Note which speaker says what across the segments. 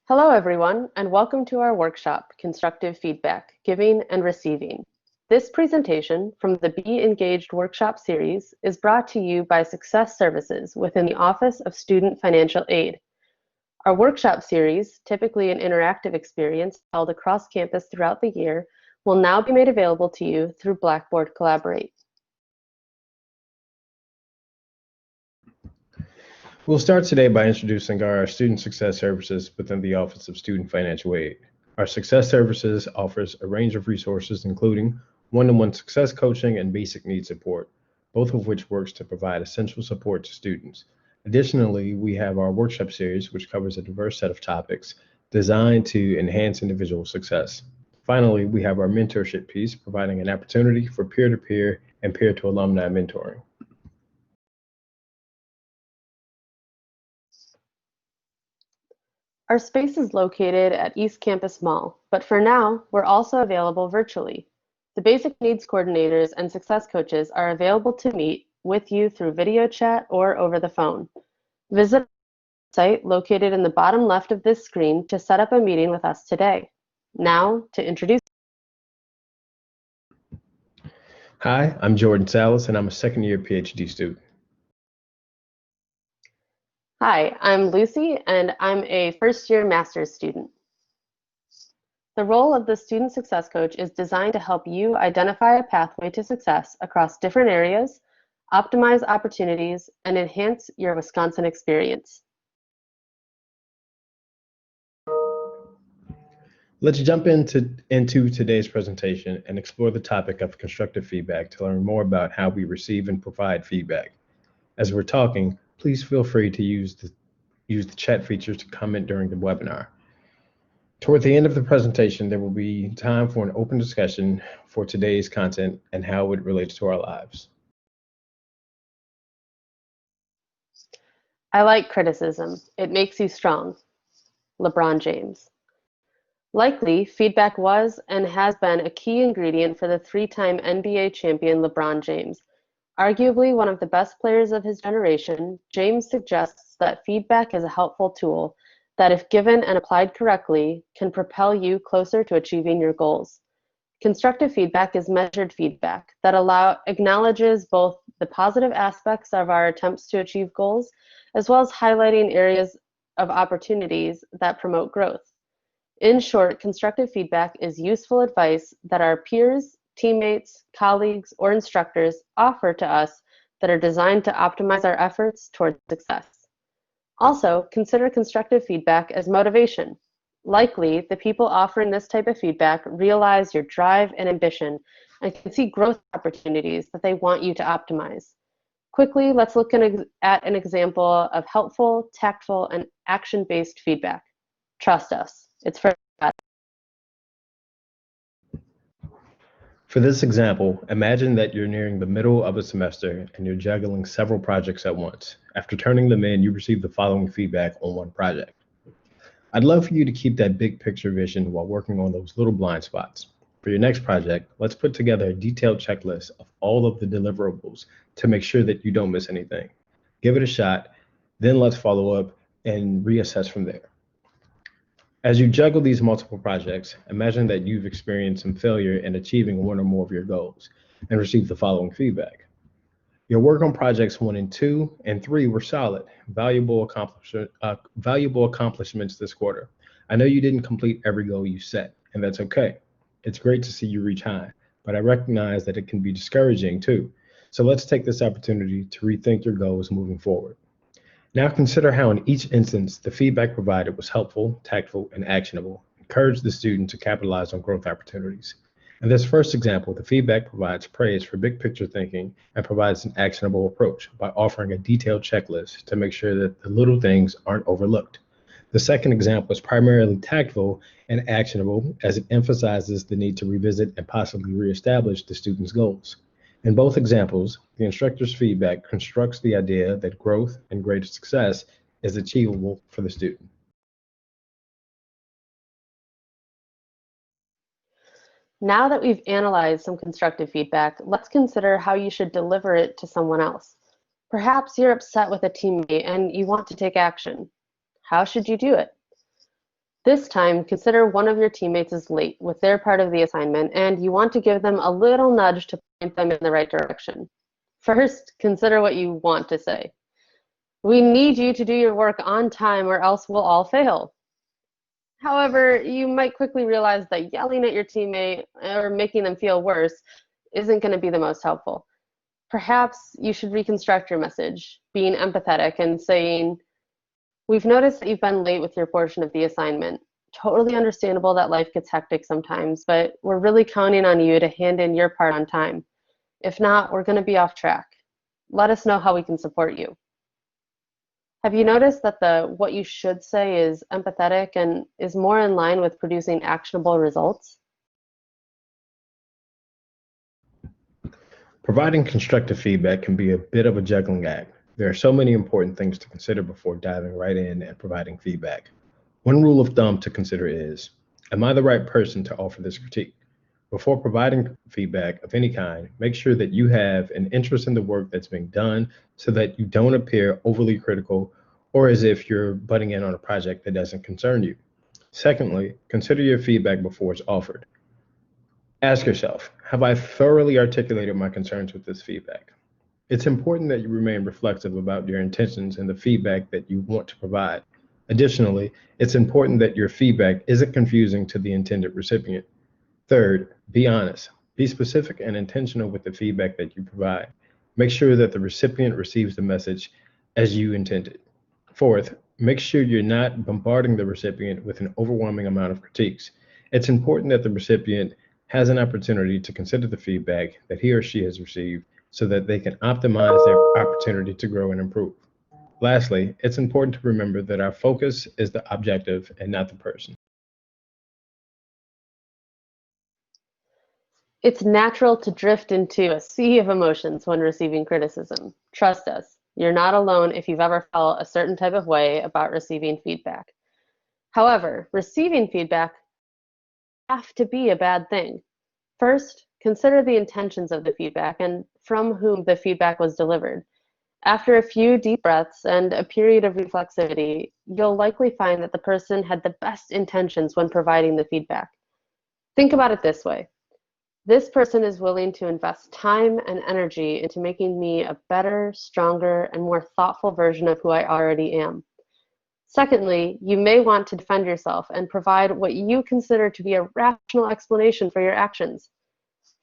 Speaker 1: Hello, everyone, and welcome to our workshop, Constructive Feedback, Giving and Receiving. This presentation from the Be Engaged workshop series is brought to you by Success Services within the Office of Student Financial Aid. Our workshop series, typically an interactive experience held across campus throughout the year, will now be made available to you through Blackboard Collaborate.
Speaker 2: We'll start today by introducing our Student Success Services within the Office of Student Financial Aid. Our Success Services offers a range of resources including one-to-one success coaching and basic needs support, both of which works to provide essential support to students. Additionally, we have our workshop series, which covers a diverse set of topics designed to enhance individual success. Finally, we have our mentorship piece, providing an opportunity for peer-to-peer and peer-to-alumni mentoring.
Speaker 1: Our space is located at East Campus Mall, but for now, we're also available virtually. The basic needs coordinators and success coaches are available to meet with you through video chat or over the phone. Visit our site located in the bottom left of this screen to set up a meeting with us today. Now, to introduce.
Speaker 2: Hi, I'm Jordan Salas, and I'm a second-year PhD student.
Speaker 1: Hi, I'm Lucy, and I'm a first-year master's student. The role of the Student Success Coach is designed to help you identify a pathway to success across different areas, optimize opportunities, and enhance your Wisconsin experience.
Speaker 2: Let's jump into today's presentation and explore the topic of constructive feedback to learn more about how we receive and provide feedback. As we're talking, please feel free to use the chat feature to comment during the webinar. Toward the end of the presentation, there will be time for an open discussion for today's content and how it relates to our lives.
Speaker 1: I like criticism. It makes you strong. LeBron James. Likely, feedback was and has been a key ingredient for the three-time NBA champion LeBron James. Arguably one of the best players of his generation, James suggests that feedback is a helpful tool that, if given and applied correctly, can propel you closer to achieving your goals. Constructive feedback is measured feedback that acknowledges both the positive aspects of our attempts to achieve goals, as well as highlighting areas of opportunities that promote growth. In short, constructive feedback is useful advice that our peers, teammates, colleagues, or instructors offer to us that are designed to optimize our efforts toward success. Also, consider constructive feedback as motivation. Likely, the people offering this type of feedback realize your drive and ambition and can see growth opportunities that they want you to optimize. Quickly, let's look at an example of helpful, tactful, and action-based feedback. Trust us, it's for us.
Speaker 2: For this example, imagine that you're nearing the middle of a semester and you're juggling several projects at once. After turning them in, you receive the following feedback on one project. I'd love for you to keep that big picture vision while working on those little blind spots. For your next project, let's put together a detailed checklist of all of the deliverables to make sure that you don't miss anything. Give it a shot, then let's follow up and reassess from there. As you juggle these multiple projects, imagine that you've experienced some failure in achieving one or more of your goals and received the following feedback. Your work on projects 1 and 2 and 3 were solid, valuable accomplishments this quarter. I know you didn't complete every goal you set, and that's okay. It's great to see you reach high, but I recognize that it can be discouraging too. So let's take this opportunity to rethink your goals moving forward. Now consider how in each instance the feedback provided was helpful, tactful, and actionable. Encourage the student to capitalize on growth opportunities. In this first example, the feedback provides praise for big picture thinking and provides an actionable approach by offering a detailed checklist to make sure that the little things aren't overlooked. The second example is primarily tactful and actionable as it emphasizes the need to revisit and possibly reestablish the student's goals. In both examples, the instructor's feedback constructs the idea that growth and greater success is achievable for the student.
Speaker 1: Now that we've analyzed some constructive feedback, let's consider how you should deliver it to someone else. Perhaps you're upset with a teammate and you want to take action. How should you do it? This time, consider one of your teammates is late with their part of the assignment and you want to give them a little nudge to point them in the right direction. First, consider what you want to say. We need you to do your work on time or else we'll all fail. However, you might quickly realize that yelling at your teammate or making them feel worse isn't going to be the most helpful. Perhaps you should reconstruct your message, being empathetic and saying, "We've noticed that you've been late with your portion of the assignment. Totally understandable that life gets hectic sometimes, but we're really counting on you to hand in your part on time. If not, we're going to be off track. Let us know how we can support you." Have you noticed that the what you should say is empathetic and is more in line with producing actionable results?
Speaker 2: Providing constructive feedback can be a bit of a juggling act. There are so many important things to consider before diving right in and providing feedback. One rule of thumb to consider is, am I the right person to offer this critique? Before providing feedback of any kind, make sure that you have an interest in the work that's being done so that you don't appear overly critical or as if you're butting in on a project that doesn't concern you. Secondly, consider your feedback before it's offered. Ask yourself, have I thoroughly articulated my concerns with this feedback? It's important that you remain reflective about your intentions and the feedback that you want to provide. Additionally, it's important that your feedback isn't confusing to the intended recipient. Third, be honest. Be specific and intentional with the feedback that you provide. Make sure that the recipient receives the message as you intended. Fourth, make sure you're not bombarding the recipient with an overwhelming amount of critiques. It's important that the recipient has an opportunity to consider the feedback that he or she has received so that they can optimize their opportunity to grow and improve. Lastly, it's important to remember that our focus is the objective and not the person.
Speaker 1: It's natural to drift into a sea of emotions when receiving criticism. Trust us, you're not alone if you've ever felt a certain type of way about receiving feedback. However, receiving feedback have to be a bad thing. First, consider the intentions of the feedback and from whom the feedback was delivered. After a few deep breaths and a period of reflexivity, you'll likely find that the person had the best intentions when providing the feedback. Think about it this way. This person is willing to invest time and energy into making me a better, stronger, and more thoughtful version of who I already am. Secondly, you may want to defend yourself and provide what you consider to be a rational explanation for your actions.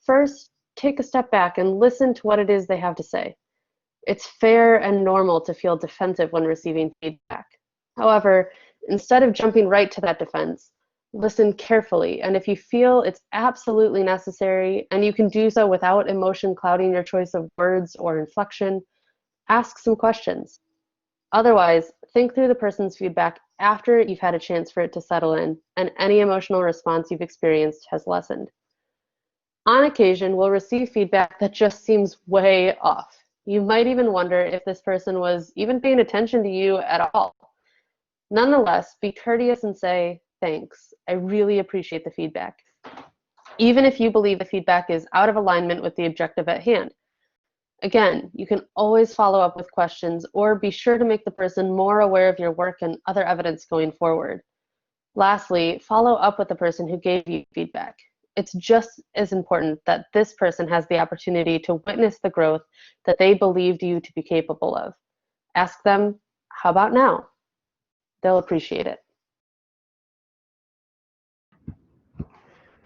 Speaker 1: First, take a step back and listen to what it is they have to say. It's fair and normal to feel defensive when receiving feedback. However, instead of jumping right to that defense, listen carefully, and if you feel it's absolutely necessary and you can do so without emotion clouding your choice of words or inflection, ask some questions. Otherwise, think through the person's feedback after you've had a chance for it to settle in and any emotional response you've experienced has lessened. On occasion, we'll receive feedback that just seems way off. You might even wonder if this person was even paying attention to you at all. Nonetheless, be courteous and say, "Thanks, I really appreciate the feedback," even if you believe the feedback is out of alignment with the objective at hand. Again, you can always follow up with questions or be sure to make the person more aware of your work and other evidence going forward. Lastly, follow up with the person who gave you feedback. It's just as important that this person has the opportunity to witness the growth that they believed you to be capable of. Ask them, "How about now?" They'll appreciate it.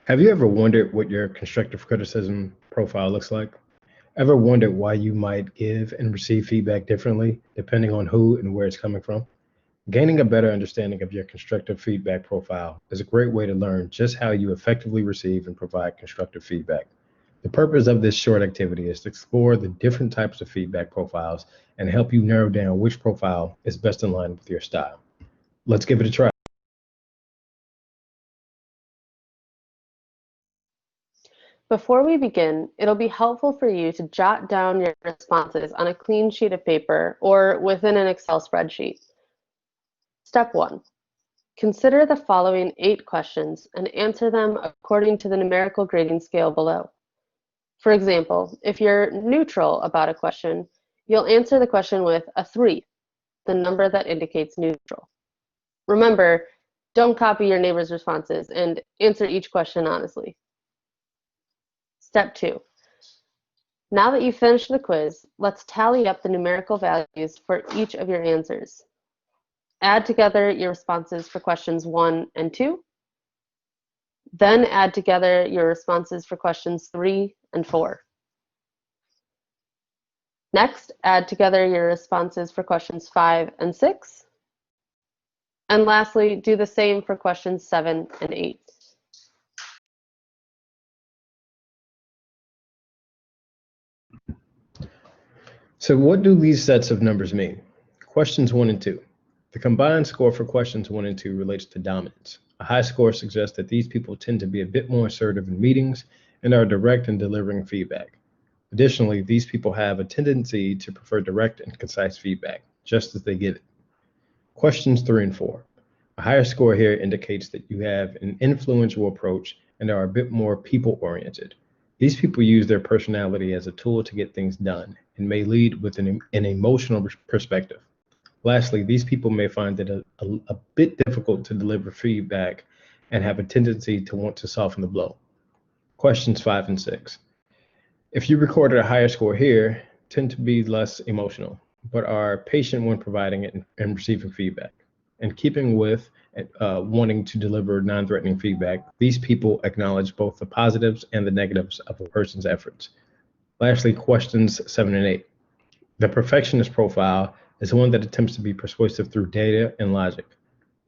Speaker 2: Have you ever wondered what your constructive criticism profile looks like? Ever wondered why you might give and receive feedback differently depending on who and where it's coming from? Gaining a better understanding of your constructive feedback profile is a great way to learn just how you effectively receive and provide constructive feedback. The purpose of this short activity is to explore the different types of feedback profiles and help you narrow down which profile is best in line with your style. Let's give it a try.
Speaker 1: Before we begin, it'll be helpful for you to jot down your responses on a clean sheet of paper or within an Excel spreadsheet. Step 1. Consider the following 8 questions and answer them according to the numerical grading scale below. For example, if you're neutral about a question, you'll answer the question with a 3, the number that indicates neutral. Remember, Don't copy your neighbor's responses and answer each question honestly. Step 2. Now that you've finished the quiz, let's tally up the numerical values for each of your answers. Add together your responses for questions 1 and 2. Then add together your responses for questions 3 and 4. Next, add together your responses for questions 5 and 6. And lastly, do the same for questions 7 and 8.
Speaker 2: So what do these sets of numbers mean? Questions 1 and 2. The combined score for questions 1 and 2 relates to dominance. A high score suggests that these people tend to be a bit more assertive in meetings and are direct in delivering feedback. Additionally, these people have a tendency to prefer direct and concise feedback, just as they give it. Questions 3 and 4. A higher score here indicates that you have an influential approach and are a bit more people-oriented. These people use their personality as a tool to get things done and may lead with an emotional perspective. Lastly, these people may find it a bit difficult to deliver feedback and have a tendency to want to soften the blow. Questions 5 and 6. If you recorded a higher score here, tend to be less emotional, but are patient when providing it and receiving feedback. And keeping with wanting to deliver non-threatening feedback, these people acknowledge both the positives and the negatives of a person's efforts. Lastly, questions 7 and 8. The perfectionist profile is one that attempts to be persuasive through data and logic.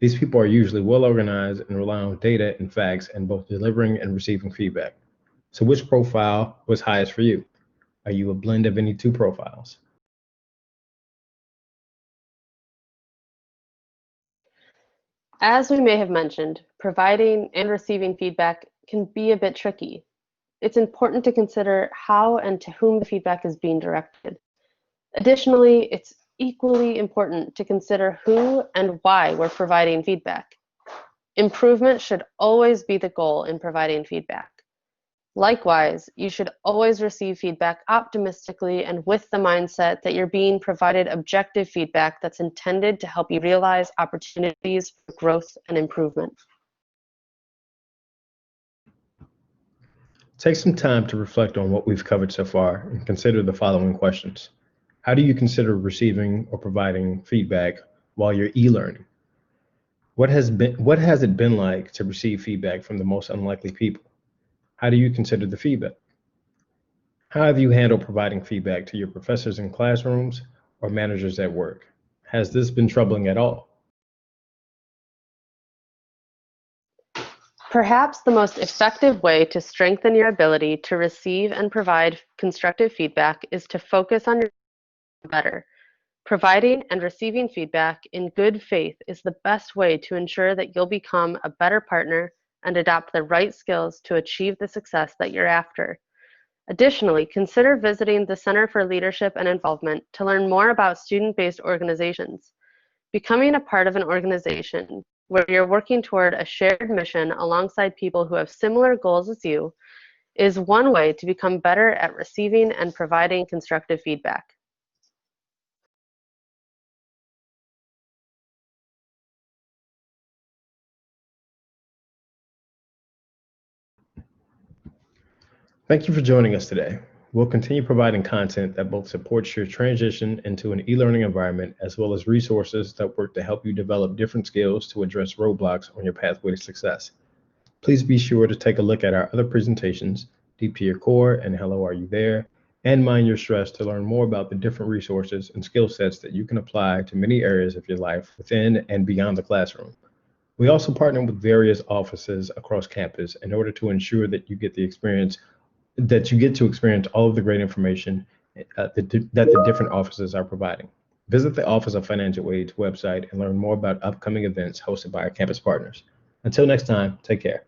Speaker 2: These people are usually well organized and rely on data and facts in both delivering and receiving feedback. So which profile was highest for you? Are you a blend of any two profiles?
Speaker 1: As we may have mentioned, providing and receiving feedback can be a bit tricky. It's important to consider how and to whom the feedback is being directed. Additionally, it's equally important to consider who and why we're providing feedback. Improvement should always be the goal in providing feedback. Likewise, you should always receive feedback optimistically and with the mindset that you're being provided objective feedback that's intended to help you realize opportunities for growth and improvement.
Speaker 2: Take some time to reflect on what we've covered so far and consider the following questions. How do you consider receiving or providing feedback while you're e-learning? What has it been like to receive feedback from the most unlikely people? How do you consider the feedback? How have you handled providing feedback to your professors in classrooms or managers at work? Has this been troubling at all?
Speaker 1: Perhaps the most effective way to strengthen your ability to receive and provide constructive feedback is to focus on your better. Providing and receiving feedback in good faith is the best way to ensure that you'll become a better partner and adopt the right skills to achieve the success that you're after. Additionally, consider visiting the Center for Leadership and Involvement to learn more about student-based organizations. Becoming a part of an organization where you're working toward a shared mission alongside people who have similar goals as you is one way to become better at receiving and providing constructive feedback.
Speaker 2: Thank you for joining us today. We'll continue providing content that both supports your transition into an e-learning environment, as well as resources that work to help you develop different skills to address roadblocks on your pathway to success. Please be sure to take a look at our other presentations, Deep to Your Core and Hello, Are You There? And Mind Your Stress to learn more about the different resources and skill sets that you can apply to many areas of your life within and beyond the classroom. We also partner with various offices across campus in order to ensure that you get to experience all of the great information that the different offices are providing. Visit the Office of Financial Aid's website and learn more about upcoming events hosted by our campus partners. Until next time, take care.